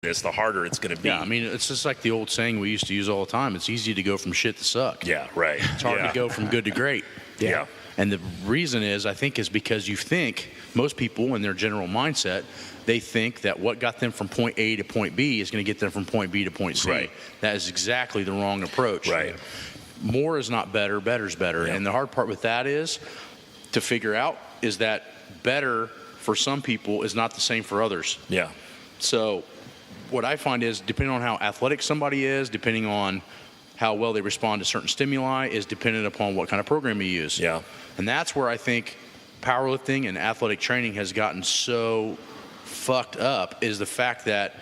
this, the harder it's going to be. Yeah, I mean, it's just like the old saying we used to use all the time. It's easy to go from shit to suck. Yeah, right. It's hard to go from good to great. Yeah. And the reason is, I think, is because you think, most people in their general mindset, they think that what got them from point A to point B is going to get them from point B to point C. Right. That is exactly the wrong approach. Right. More is not better, better's better. And the hard part with that is to figure out is that better for some people is not the same for others. Yeah. So what I find is, depending on how athletic somebody is, depending on how well they respond to certain stimuli, is dependent upon what kind of program you use. Yeah. And that's where I think powerlifting and athletic training has gotten so fucked up, is the fact that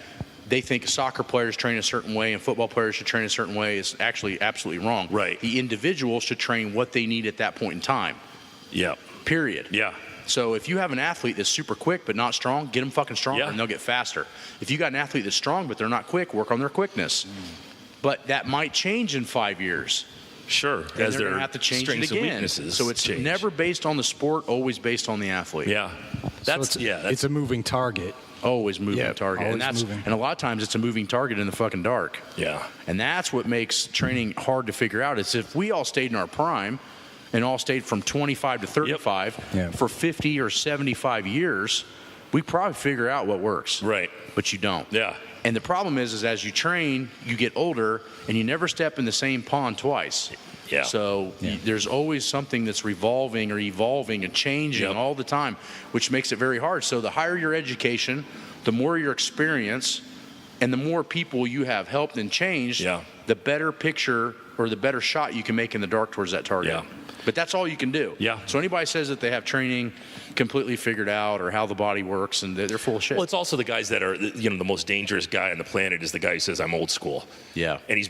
they think soccer players train a certain way and football players should train a certain way. Is actually absolutely wrong. Right. The individual should train what they need at that point in time. Yeah. Period. Yeah. So if you have an athlete that's super quick but not strong, get them fucking stronger and they'll get faster. If you got an athlete that's strong but they're not quick, work on their quickness. But that might change in 5 years. Sure. And As they're their going to have to change it strengths and again. weaknesses So it's change. never based on the sport, always based on the athlete. Yeah. That's It's a moving target. Always moving target. And always that's moving. and a lot of times it's a moving target in the fucking dark. Yeah. And that's what makes training hard to figure out. It's if we all stayed in our prime and all stayed from 25 to 35 for 50 or 75 years, we probably figure out what works. Right. But you don't. Yeah. And the problem is as you train, you get older and you never step in the same pond twice. Yeah. So there's always something that's revolving or evolving and changing all the time, which makes it very hard. So the higher your education, the more your experience, and the more people you have helped and changed, the better picture or the better shot you can make in the dark towards that target. Yeah. But that's all you can do. Yeah. So anybody says that they have training completely figured out or how the body works, and they're full of shit. Well, it's also the guys that are, the most dangerous guy on the planet is the guy who says, I'm old school. Yeah. And he's